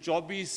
24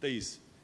23,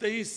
23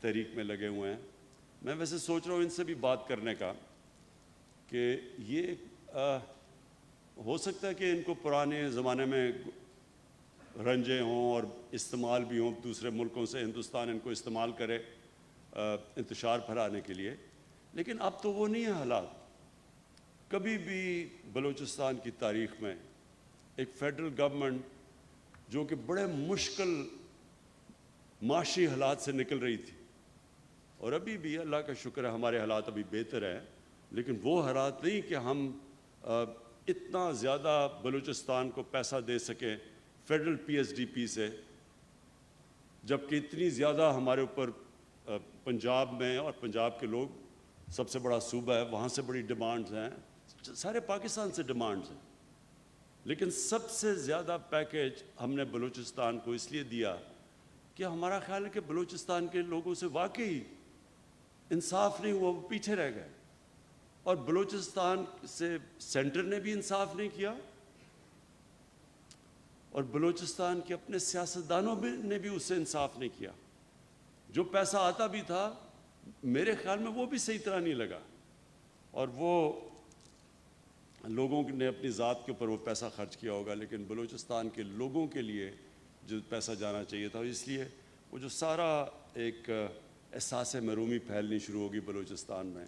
تحریک میں لگے ہوئے ہیں. میں ویسے سوچ رہا ہوں ان سے بھی بات کرنے کا کہ یہ ہو سکتا ہے کہ ان کو پرانے زمانے میں رنجے ہوں اور استعمال بھی ہوں دوسرے ملکوں سے, ہندوستان ان کو استعمال کرے انتشار پھیلانے کے لیے, لیکن اب تو وہ نہیں ہے حالات. کبھی بھی بلوچستان کی تاریخ میں ایک فیڈرل گورنمنٹ جو کہ بڑے مشکل معاشی حالات سے نکل رہی تھی, اور ابھی بھی اللہ کا شکر ہے ہمارے حالات ابھی بہتر ہیں, لیکن وہ حالات نہیں کہ ہم اتنا زیادہ بلوچستان کو پیسہ دے سکیں federal P S D P سے, جبکہ اتنی زیادہ ہمارے اوپر پنجاب میں, اور پنجاب کے لوگ سب سے بڑا صوبہ ہے, وہاں سے بڑی ڈیمانڈز ہیں, سارے پاکستان سے ڈیمانڈز ہیں, لیکن سب سے زیادہ پیکیج ہم نے بلوچستان کو اس لیے دیا کہ ہمارا خیال ہے کہ بلوچستان کے لوگوں سے واقعی انصاف نہیں ہوا, وہ پیچھے رہ گئے, اور بلوچستان سے سینٹر نے بھی انصاف نہیں کیا, اور بلوچستان کے اپنے سیاستدانوں نے بھی اس سے انصاف نہیں کیا. جو پیسہ آتا بھی تھا میرے خیال میں وہ بھی صحیح طرح نہیں لگا, اور وہ لوگوں نے اپنی ذات کے اوپر وہ پیسہ خرچ کیا ہوگا, لیکن بلوچستان کے لوگوں کے لیے جو پیسہ جانا چاہیے تھا, اس لیے وہ جو سارا ایک احساس محرومی پھیلنی شروع ہوگی بلوچستان میں,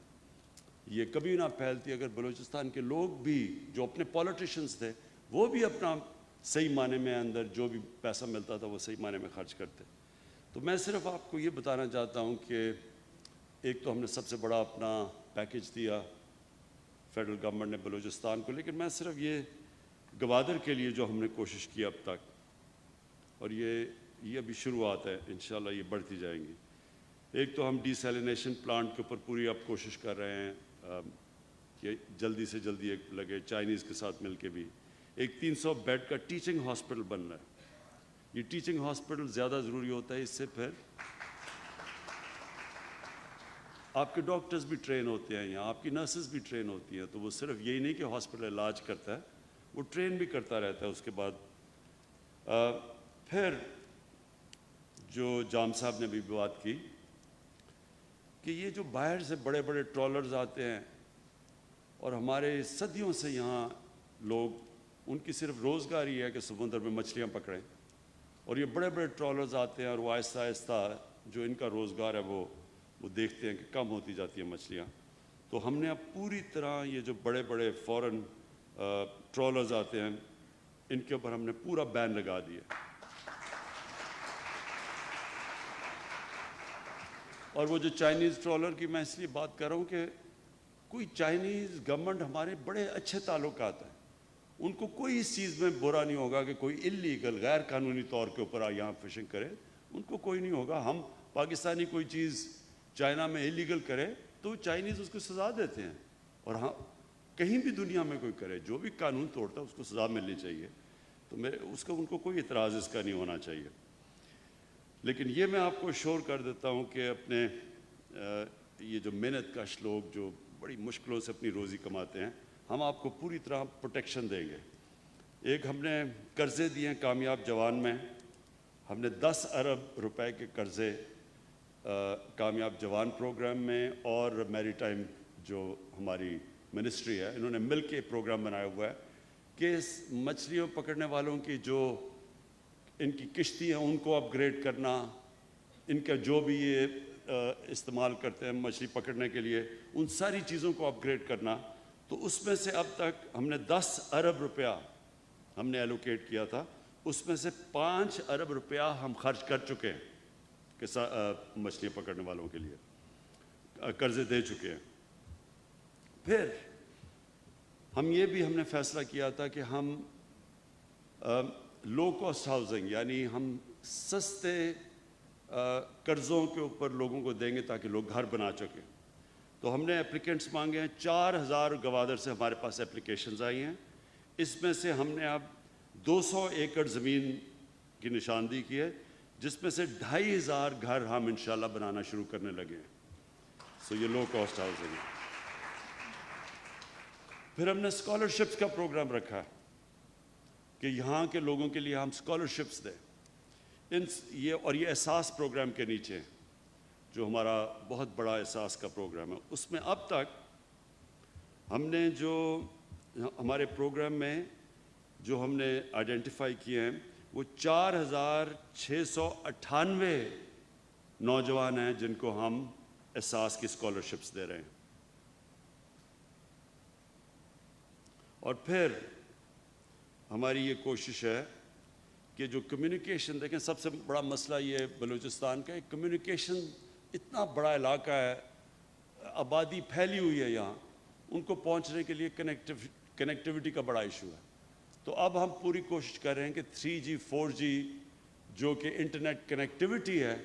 یہ کبھی نہ پھیلتی اگر بلوچستان کے لوگ بھی جو اپنے پولیٹیشنز تھے وہ بھی اپنا صحیح معنی میں اندر جو بھی پیسہ ملتا تھا وہ صحیح معنی میں خرچ کرتے. تو میں صرف آپ کو یہ بتانا چاہتا ہوں کہ ایک تو ہم نے سب سے بڑا اپنا پیکیج دیا فیڈرل گورنمنٹ نے بلوچستان کو, لیکن میں صرف یہ گوادر کے لیے جو ہم نے کوشش کی اب تک, اور یہ ابھی شروعات ہے, انشاءاللہ یہ بڑھتی جائیں گی. ایک تو ہم ڈی سیلینیشن پلانٹ کے اوپر پوری اب کوشش کر رہے ہیں کہ جلدی سے جلدی ایک لگے, چائنیز کے ساتھ مل کے بھی. ایک 300 بیڈ کا ٹیچنگ ہاسپٹل بن رہا ہے. یہ ٹیچنگ ہاسپٹل زیادہ ضروری ہوتا ہے, اس سے پھر آپ کے ڈاکٹرز بھی ٹرین ہوتے ہیں یہاں, آپ کی نرسز بھی ٹرین ہوتی ہیں, تو وہ صرف یہی نہیں کہ ہاسپٹل علاج کرتا ہے, وہ ٹرین بھی کرتا رہتا ہے. اس کے بعد پھر جو جام صاحب نے بھی بات کی کہ یہ جو باہر سے بڑے بڑے ٹرالرز آتے ہیں اور ہمارے صدیوں سے یہاں لوگ, ان کی صرف روزگار ہی ہے کہ سمندر میں مچھلیاں پکڑیں, اور یہ بڑے بڑے ٹرالرز آتے ہیں اور وہ آہستہ آہستہ جو ان کا روزگار ہے وہ دیکھتے ہیں کہ کم ہوتی جاتی ہیں مچھلیاں. تو ہم نے اب پوری طرح یہ جو بڑے بڑے فورن ٹرالرز آتے ہیں ان کے اوپر ہم نے پورا بین لگا دیا. اور وہ جو چائنیز ٹرالر کی میں اس لیے بات کر رہا ہوں کہ کوئی چائنیز گورنمنٹ ہمارے بڑے اچھے تعلقات ہیں, ان کو کوئی اس چیز میں برا نہیں ہوگا کہ کوئی انلیگل غیر قانونی طور کے اوپر یہاں فشنگ کرے, ان کو کوئی نہیں ہوگا. ہم پاکستانی کوئی چیز چائنا میں انلیگل کرے تو چائنیز اس کو سزا دیتے ہیں, اور ہاں کہیں بھی دنیا میں کوئی کرے جو بھی قانون توڑتا ہے اس کو سزا ملنی چاہیے. تو اس کا ان کو کوئی اعتراض اس کا نہیں ہونا چاہیے. لیکن یہ میں آپ کو شور کر دیتا ہوں کہ اپنے یہ جو محنت کش لوگ جو بڑی مشکلوں سے اپنی روزی کماتے ہیں, ہم آپ کو پوری طرح پروٹیکشن دیں گے. ایک ہم نے قرضے دیے ہیں کامیاب جوان میں, ہم نے 10 ارب روپے کے قرضے کامیاب جوان پروگرام میں, اور میری ٹائم جو ہماری منسٹری ہے انہوں نے مل کے پروگرام بنایا ہوا ہے کہ مچھلیوں پکڑنے والوں کی جو ان کی کشتی ہیں ان کو اپ گریڈ کرنا, ان کا جو بھی یہ استعمال کرتے ہیں مچھلی پکڑنے کے لیے ان ساری چیزوں کو اپ گریڈ کرنا. تو اس میں سے اب تک ہم نے 10 ارب روپیہ ہم نے ایلوکیٹ کیا تھا, اس میں سے 5 ارب روپیہ ہم خرچ کر چکے ہیں کہ مچھلیاں پکڑنے والوں کے لیے قرضے دے چکے ہیں. پھر ہم نے فیصلہ کیا تھا کہ ہم لو کاسٹ ہاؤسنگ یعنی ہم سستے قرضوں کے اوپر لوگوں کو دیں گے تاکہ لوگ گھر بنا سکیں. تو ہم نے اپلیکینٹس مانگے ہیں, 4000 گوادر سے ہمارے پاس اپلیکیشنز آئی ہیں. اس میں سے ہم نے اب 200 ایکڑ زمین کی نشاندہی کی ہے, جس میں سے 2500 گھر ہم انشاءاللہ بنانا شروع کرنے لگے ہیں. سو یہ لو کاسٹ ہاؤسنگ ہے. پھر ہم نے اسکالرشپس کا پروگرام رکھا ہے کہ یہاں کے لوگوں کے لیے ہم اسکالرشپس دیں. یہ احساس پروگرام کے نیچے جو ہمارا بہت بڑا احساس کا پروگرام ہے، اس میں اب تک ہم نے جو ہمارے پروگرام میں جو ہم نے آئیڈینٹیفائی کیے ہیں وہ 4698 نوجوان ہیں جن کو ہم احساس کی اسکالرشپس دے رہے ہیں. اور پھر ہماری یہ کوشش ہے کہ جو کمیونیکیشن، دیکھیں سب سے بڑا مسئلہ یہ بلوچستان کا ہے، کمیونیکیشن اتنا بڑا علاقہ ہے، آبادی پھیلی ہوئی ہے یہاں، ان کو پہنچنے کے لیے کنیکٹیوٹی کا بڑا ایشو ہے. تو اب ہم پوری کوشش کر رہے ہیں کہ 3G 4G جو کہ انٹرنیٹ کنیکٹیوٹی ہے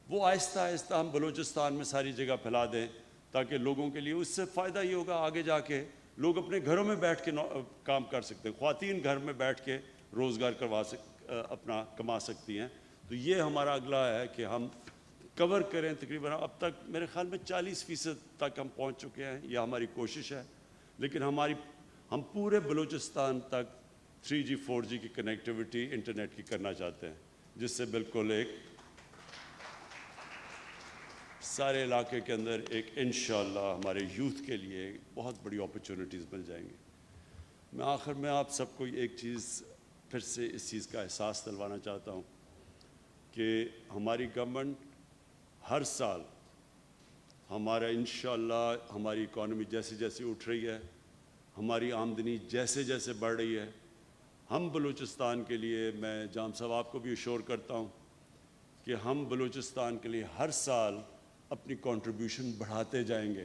وہ آہستہ آہستہ ہم بلوچستان میں ساری جگہ پھیلا دیں، تاکہ لوگوں کے لیے اس سے فائدہ یہ ہوگا آگے جا کے لوگ اپنے گھروں میں بیٹھ کے کام کر سکتے ہیں، خواتین گھر میں بیٹھ کے روزگار اپنا کما سکتی ہیں. تو یہ ہمارا اگلا ہے کہ ہم کور کریں. تقریباً اب تک میرے خیال میں 40% تک ہم پہنچ چکے ہیں، یہ ہماری کوشش ہے. لیکن ہم پورے بلوچستان تک 3G 4G کی کنیکٹیوٹی انٹرنیٹ کی کرنا چاہتے ہیں، جس سے بالکل ایک سارے علاقے کے اندر ایک انشاءاللہ ہمارے یوتھ کے لیے بہت بڑی اپرچونٹیز مل جائیں گی. میں آخر میں آپ سب کو ایک چیز پھر سے اس چیز کا احساس دلوانا چاہتا ہوں کہ ہماری گورنمنٹ ہر سال ہمارا انشاءاللہ ہماری اکانومی جیسے جیسے اٹھ رہی ہے، ہماری آمدنی جیسے جیسے بڑھ رہی ہے، ہم بلوچستان کے لیے، میں جام صاحب آپ کو بھی اشور کرتا ہوں کہ ہم بلوچستان کے لیے ہر سال اپنی کنٹریبیوشن بڑھاتے جائیں گے.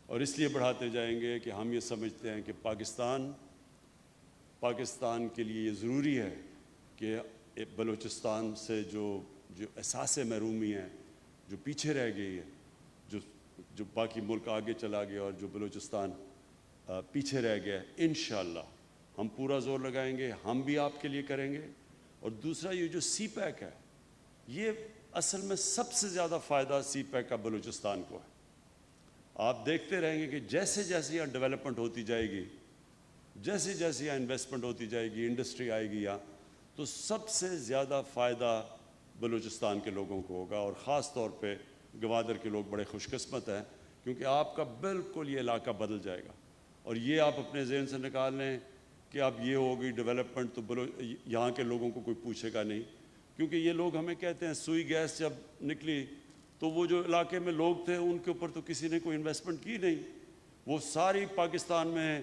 اور اس لیے بڑھاتے جائیں گے کہ ہم یہ سمجھتے ہیں کہ پاکستان کے لیے یہ ضروری ہے کہ بلوچستان سے جو احساس محرومی ہے، جو پیچھے رہ گئی ہے، جو باقی ملک آگے چلا گیا اور جو بلوچستان پیچھے رہ گیا ہے، انشاءاللہ ہم پورا زور لگائیں گے، ہم بھی آپ کے لیے کریں گے. اور دوسرا یہ جو سی پیک ہے، یہ اصل میں سب سے زیادہ فائدہ سی پیک کا بلوچستان کو ہے. آپ دیکھتے رہیں گے کہ جیسے جیسے یہاں ڈیولپمنٹ ہوتی جائے گی، جیسے جیسے یہاں انویسٹمنٹ ہوتی جائے گی، انڈسٹری آئے گی یہاں، تو سب سے زیادہ فائدہ بلوچستان کے لوگوں کو ہوگا. اور خاص طور پہ گوادر کے لوگ بڑے خوش قسمت ہیں، کیونکہ آپ کا بالکل یہ علاقہ بدل جائے گا. اور یہ آپ اپنے ذہن سے نکال لیں کہ اب یہ ہوگی ڈیولپمنٹ تو یہاں کے لوگوں کو کوئی پوچھے گا نہیں. کیونکہ یہ لوگ ہمیں کہتے ہیں سوئی گیس جب نکلی تو وہ جو علاقے میں لوگ تھے ان کے اوپر تو کسی نے کوئی انویسٹمنٹ کی نہیں، وہ ساری پاکستان میں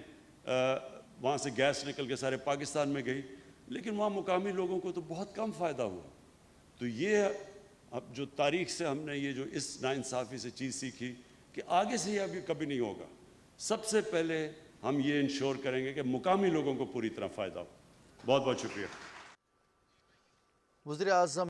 وہاں سے گیس نکل کے سارے پاکستان میں گئی، لیکن وہاں مقامی لوگوں کو تو بہت کم فائدہ ہوا. تو یہ اب جو تاریخ سے ہم نے یہ جو اس ناانصافی سے چیز سیکھی کہ آگے سے یہ ابھی کبھی نہیں ہوگا. سب سے پہلے ہم یہ انشور کریں گے کہ مقامی لوگوں کو پوری طرح فائدہ ہو. بہت بہت شکریہ. وزیر اعظم